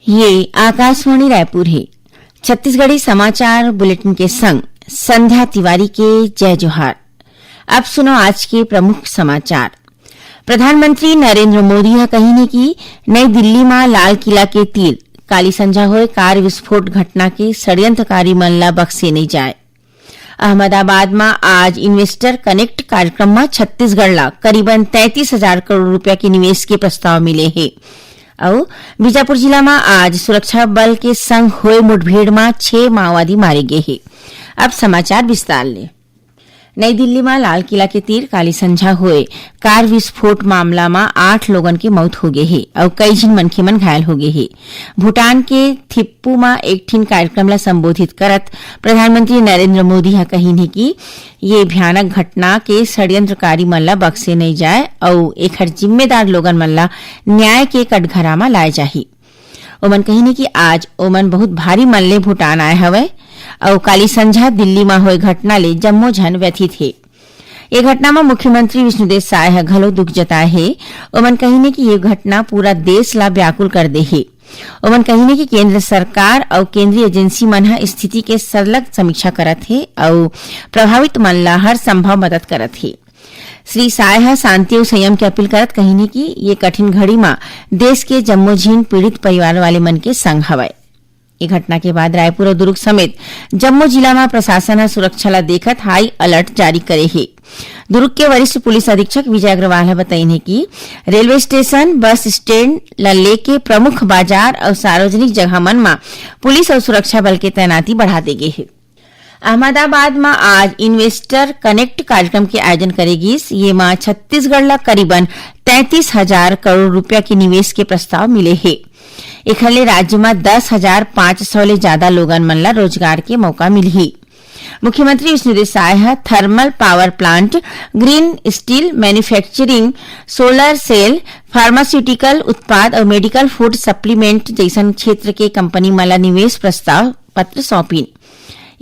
ये आकाशवाणी रायपुर है। छत्तीसगढ़ी समाचार बुलेटिन के संग संध्या तिवारी के जय जोहार। अब सुनो आज के प्रमुख समाचार। प्रधानमंत्री नरेंद्र मोदी ह कहिने कि नई दिल्ली में लाल किला के तीर काली संझा होए कार विस्फोट घटना के षड्यंत्रकारी मन ला बख्से नहीं जाए। अहमदाबाद में आज इन्वेस्टर कनेक्ट कार्यक्रम में छत्तीसगढ़ ला करीबन 33,000 करोड़ रुपया के निवेश के प्रस्ताव मिले हैं। और बीजापुर जिला में आज सुरक्षा बल के संग हुए मुठभेड़ में 6 माओवादी मारे गए हैं। अब समाचार विस्तार ले। नई दिल्ली में लाल किला के तीर काली संझा हुए कार विस्फोट मामला में 8 लोगन की मौत हो गई है और कई जन मनखे मन घायल हो गए हैं। भूटान के थिप्पू में एक ठिन कार्यक्रम ला संबोधित करत प्रधानमंत्री नरेंद्र मोदी ह कहिन कि ये भयानक घटना के षड्यंत्रकारी मन ला बख्से नहीं जाए और एकर जिम्मेदार लोगन मन ला न्याय के कटघरा में लाए जाही। ओमन कहिने कि आज ओमन बहुत भारी मन ले भूटान आए हवे और काली संझा दिल्ली में हुए घटना ले जम्मो जन व्यथित है। ये घटना में मुख्यमंत्री विष्णुदेव साय ह घलो दुख जताए है। ओमन कहिने कि ये घटना पूरा देश ला व्याकुल कर दे है। ओमन कहिने कि केंद्र सरकार और केंद्रीय एजेंसी मन ह स्थिति के सरलग समीक्षा करत है और प्रभावित मन ला हर संभव मदद करत है। श्री साय ह शांति और संयम की अपील करत कहिने कि ये कठिन घड़ी में देश के जम्मो झीन पीड़ित परिवार वाले मन के संग हवय। ये घटना के बाद रायपुर और दुर्ग समेत जम्मू जिला में प्रशासन सुरक्षा ला देखत हाई अलर्ट जारी करे है। दुर्ग के वरिष्ठ पुलिस अधीक्षक विजय अग्रवाल बताइन है कि रेलवे स्टेशन, बस स्टैंड ला लेके प्रमुख बाजार और सार्वजनिक जगह मन में पुलिस और सुरक्षा बल के तैनाती बढ़ा दे गई है। अहमदाबाद में आज इन्वेस्टर कनेक्ट कार्यक्रम के आयोजन करेगी। ये में छत्तीसगढ़ ला करीबन 33,000 करोड़ रुपया के निवेश के प्रस्ताव मिले हैं। इखले राज्य में 10,500 ले ज्यादा लोगन मन ला रोजगार के मौका मिली। मुख्यमंत्री विष्णुदेव साय ह thermal power plant, green steel manufacturing, solar sale, pharmaceutical उत्पाद और मेडिकल फूड सप्लीमेंट जैसन क्षेत्र के कंपनी मन ला निवेश प्रस्ताव पत्र सौंपिन।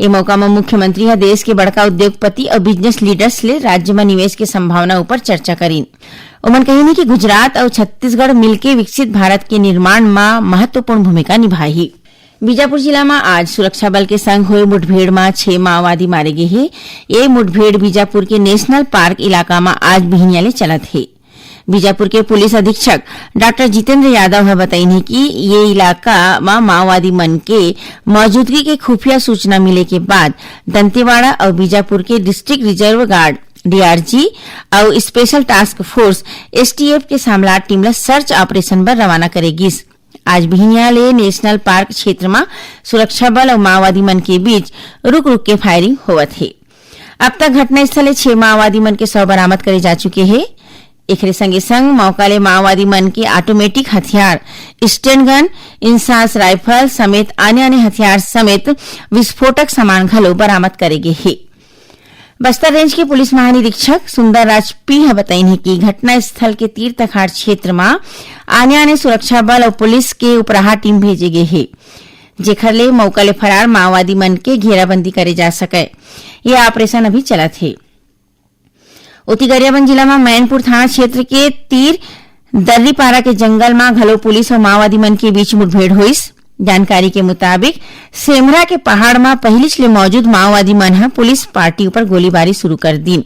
ये मौका में मुख्यमंत्री ह देश के बड़का उद्योगपति और बिजनेस लीडर्स ले राज्य में निवेश की संभावना ऊपर चर्चा करीन। उमन कहिनी कि गुजरात और छत्तीसगढ़ मिलके विकसित भारत के निर्माण में महत्वपूर्ण भूमिका निभाई। बीजापुर जिला में आज सुरक्षा बल के संग हुए मुठभेड़ में 6 माओवादी मारे गए हैं। ये मुठभेड़ बीजापुर के नेशनल पार्क इलाका में आज बिहनिया ले चलत है। बीजापुर के पुलिस अधीक्षक डॉक्टर जितेंद्र यादव है बताइन कि ये इलाका में माओवादी मन के मौजूदगी के खुफिया सूचना मिले के बाद दंतेवाड़ा और बीजापुर के डिस्ट्रिक्ट रिजर्व गार्ड डीआरजी और स्पेशल टास्क फोर्स एसटीएफ के सामलाट टीम ला सर्च ऑपरेशन पर रवाना करेगी। आज बिहनिया ले नेशनल पार्क क्षेत्र में सुरक्षा बल और माओवादी मन के बीच रुक रुक के फायरिंग होवत है। अब तक घटना स्थले 6 माओवादी मन के शव बरामद करे जा चुके हैं। एकरे संगे संग मौका ले माओवादी मन के ऑटोमेटिक हथियार, स्टैंड गन, इंसास राइफल समेत अन्य हथियार समेत विस्फोटक सामान घलो बरामद करे गए हैं। बस्तर रेंज के पुलिस महानिरीक्षक सुंदर राज पी बताइन कि घटना स्थल के तीर तखाड़ क्षेत्र में आने सुरक्षा बल और पुलिस के उपराहा टीम भेजे गए हैं, जेखर ले मौका ले फरार माओवादी मन के घेराबंदी करे जा सके। यह ऑपरेशन अभी चलत है। उती गरियाबंद जिला में मैनपुर थाना क्षेत्र के तीर दर्रीपारा के जंगल में घलो पुलिस और माओवादी मन के बीच मुठभेड़ हुई। जानकारी के मुताबिक सेमरा के पहाड़ में पहलिच ले मौजूद माओवादी मन ह पुलिस पार्टी ऊपर गोलीबारी शुरू कर दी।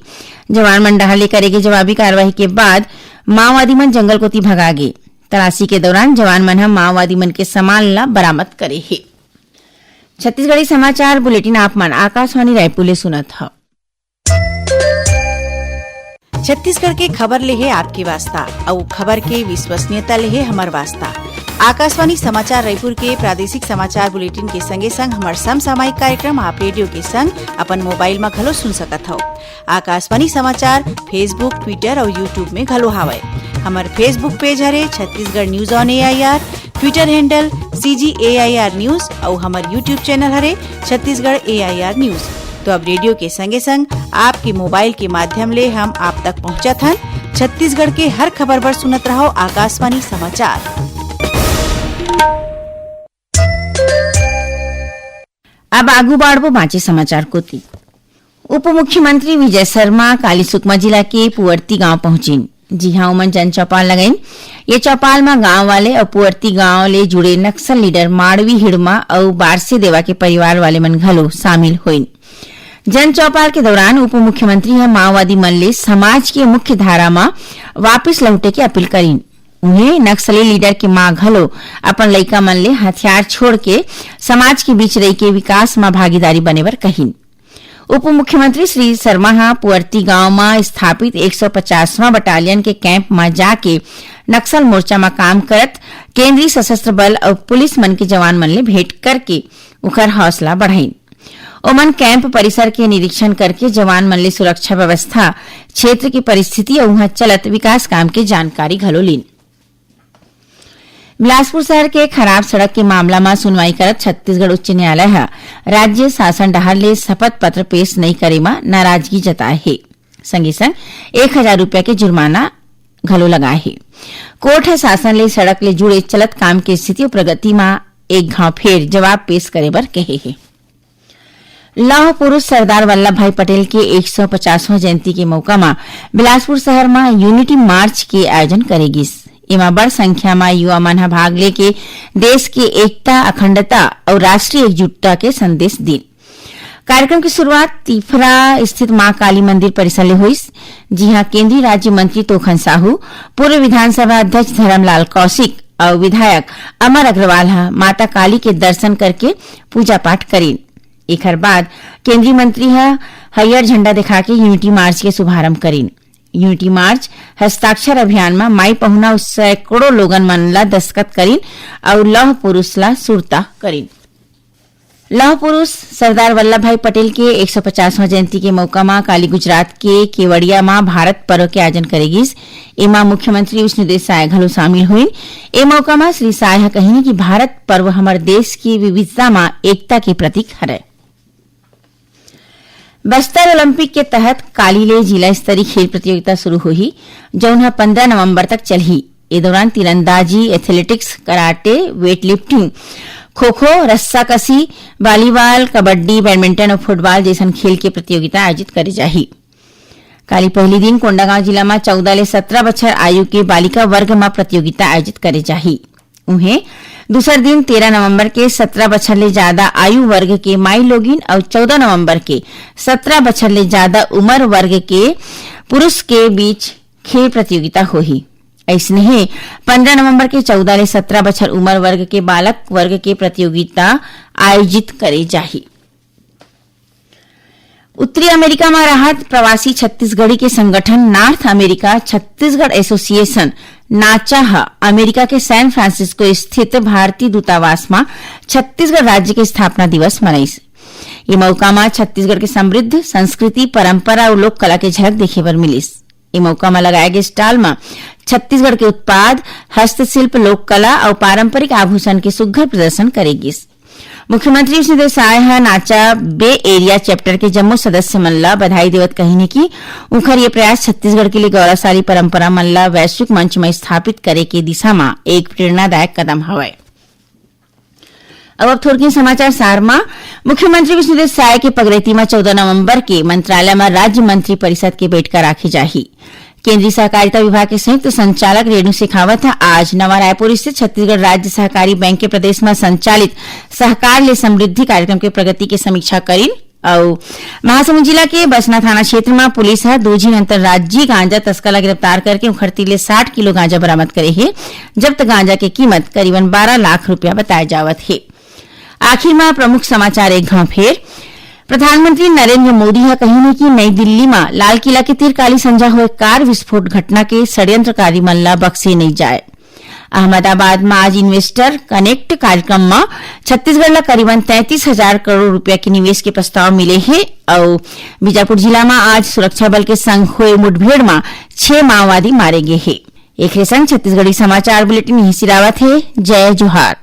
जवान मन डहाले करेगे जवाबी कार्रवाई के बाद माओवादी मन जंगल कोती भगा गए। तलाशी के दौरान जवान मन ह माओवादी मन के सामान ला बरामद करे है। छत्तीसगढ़ी समाचार बुलेटिन आप मन आकाशवाणी रायपुर ले सुनत ह। छत्तीसगढ़ के खबर ले है आपके वास्ता और खबर के विश्वसनीयता ले है हमार वास्ता। आकाशवाणी समाचार रायपुर के प्रादेशिक समाचार बुलेटिन के संगे संग हमार समसामयिक कार्यक्रम आप रेडियो के संग अपन मोबाइल में घलो सुन सकत हो। आकाशवाणी समाचार फेसबुक, ट्विटर और यूट्यूब में घलो हावय। हमार फेसबुक पेज हरे Chhattisgarh news on AIR, Twitter handle CGAIR news और हमार यूट्यूब चैनल हरे छत्तीसगढ़ AIR न्यूज। तो अब रेडियो के संगे संग आपके मोबाइल के माध्यम ले हम आप तक पहुंचत हन। छत्तीसगढ़ के हर खबर पर सुनत रहो आकाशवाणी समाचार। अब आगू बाढ़बो बाँचे समाचार कोती। उप मुख्यमंत्री विजय शर्मा काली सुकमा जिला के पुअर्ती गांव पहुंचिन। जी हाँ, उमन जन चौपाल लगाइन। ये चौपाल में गांव वाले और पुअर्ती गांव ले जुड़े नक्सल लीडर माड़वी हिड़मा और बारसे देवा के परिवार वाले मन घलो शामिल हुइन। जन चौपाल के दौरान उप मुख्यमंत्री है माओवादी मन ले समाज के मुख्य धारा में वापस लौटे के अपील करीन। उन्हें नक्सली लीडर के मां घलो अपन लइका मन ले हथियार छोड़ के समाज के बीच रही के विकास में भागीदारी बने बर कहीन। उप मुख्यमंत्री श्री शर्मा पुअर्ती गांव में स्थापित 150वां बटालियन के कैंप में जाके नक्सल मोर्चा में काम करत केंद्रीय सशस्त्र बल और पुलिस मन के जवान मन ले भेंट करके उखर हौसला बढ़ाइन। ओमन कैंप परिसर के निरीक्षण करके जवान मन ले सुरक्षा व्यवस्था, क्षेत्र की परिस्थिति और वहां चलत विकास काम के जानकारी घलो लीन। बिलासपुर शहर के खराब सड़क के मामला में सुनवाई करत छत्तीसगढ़ उच्च न्यायालय है राज्य शासन डहर ले शपथ पत्र पेश नहीं करे में नाराजगी जताए है। संगे संग 1000 रुपया के जुर्माना घलो लगाए है। कोर्ट है शासन ले सड़क ले जुड़े चलत काम के स्थिति और प्रगति में एक घाव फेर जवाब पेश करे बर कहे है। लौह पुरुष सरदार वल्लभ भाई पटेल के 150वां जयंती के मौका में बिलासपुर शहर में यूनिटी मार्च के आयोजन करेगी। इमा बड़ संख्या में युवा मन भाग लेके देश की एकता, अखंडता और राष्ट्रीय एकजुटता के संदेश दी। कार्यक्रम की शुरुआत तिफरा स्थित मां काली मंदिर परिसर ले हुई। जी हां, केंद्रीय राज्य मंत्री तोखन साहू, पूर्व विधानसभा अध्यक्ष धर्मलाल कौशिक और विधायक अमर अग्रवाल माता काली के दर्शन करके पूजा पाठ करीन। एक बाद केंद्रीय मंत्री हरियर झंडा दिखा के यूनिटी मार्च के शुभारंभ करीन। यूनिटी मार्च हस्ताक्षर अभियान में माई पहुना सैकड़ों लोगन मन ला दस्तखत करीन और लौह पुरुष ला सुरता करीन। लौह पुरुष सरदार वल्लभ भाई पटेल के 150वां जयंती के मौका में काली गुजरात के केवड़िया में भारत पर्व के आयोजन करेगी। एमा मुख्यमंत्री विष्णुदेव साय घलो शामिल हुई। ए मौका में श्री साय कहिनी कि भारत पर्व हमारे देश की विविधता में एकता के प्रतीक है। बस्तर ओलंपिक के तहत काली ले जिला स्तरीय खेल प्रतियोगिता शुरू हुई, जौन 15 नवंबर तक चलही। ए दौरान तीरंदाजी, एथलेटिक्स, कराटे, वेट लिफ्टिंग, खो-खो, रस्साकसी, वॉलीबॉल, कबड्डी, बैडमिंटन और फुटबॉल जैसन खेल के प्रतियोगिता आयोजित करे जाही। काली पहली दिन कोंडागांव जिला में 14 ले 17 बछर आयु के बालिका वर्ग में प्रतियोगिता आयोजित करे जाही। उन्हें दूसर दिन 13 नवंबर के 17 बछर ले ज्यादा आयु वर्ग के माई लोगिन और 14 नवंबर के 17 बछर ले ज्यादा उम्र वर्ग के पुरुष के बीच खेल प्रतियोगिता होही। ऐसने ही 15 नवंबर के 14 ले 17 बछर उम्र वर्ग के बालक वर्ग के प्रतियोगिता आयोजित करे जाही। उत्तरी अमेरिका में राहत प्रवासी छत्तीसगढ़ी के संगठन नॉर्थ अमेरिका छत्तीसगढ़ एसोसिएशन नाचा अमेरिका के सैन फ्रांसिस्को स्थित भारतीय दूतावास में छत्तीसगढ़ राज्य के स्थापना दिवस मनाइस। ये मौका में छत्तीसगढ़ के समृद्ध संस्कृति, परंपरा और लोक कला के झलक देखे बर मिलिस। ये मौका में लगाए गए स्टॉल में छत्तीसगढ़ के उत्पाद, हस्तशिल्प, लोक कला और पारंपरिक आभूषण के सुघ्घर प्रदर्शन करेगी। मुख्यमंत्री विष्णुदेव साय नाचा बे एरिया चैप्टर के जम्मू सदस्य मन ला बधाई देवत कहिने की उखर ये प्रयास छत्तीसगढ़ के लिए गौरवशाली परंपरा मन ला वैश्विक मंच में स्थापित करे के दिशा में एक प्रेरणादायक कदम हवय। अब थोड़की समाचार सार में मुख्यमंत्री विष्णुदेव साय के पगरेती में 14 नवंबर के मंत्रालय में राज्य मंत्री परिषद के बैठक राखी जाही। केंद्रीय सहकारिता विभाग के संयुक्त संचालक रेणु शेखावत आज नवा रायपुर स्थित छत्तीसगढ़ राज्य सहकारी बैंक के प्रदेश में संचालित सहकार ले समृद्धि कार्यक्रम के प्रगति के समीक्षा करीन और महासमुंद जिला के बसना थाना क्षेत्र में पुलिस 2 दिन अंतर्राज्यीय गांजा तस्कर ला गिरफ्तार करके उखड़ती ले 60 किलो गांजा बरामद करे है। जब्त गांजा की कीमत करीबन 12 लाख रुपया बताया जावत है। आखिर में प्रमुख समाचार एक घाव फेर। प्रधानमंत्री नरेंद्र मोदी कही कि नई दिल्ली में लाल किला के तीर काली संझा हुए कार विस्फोट घटना के षड्यंत्रकारी मन ला बख्शे नहीं जाए। अहमदाबाद में आज इन्वेस्टर कनेक्ट कार्यक्रम में छत्तीसगढ़ ला करीबन 33,000 करोड़ रुपया के निवेश के प्रस्ताव मिले हैं और बीजापुर जिला में आज सुरक्षा बल के संग हुए मुठभेड़ में 6 माओवादी मारे गए हैं। एक संग छत्तीसगढ़ी समाचार बुलेटिन यहीं सिरावत है। जय जोहार।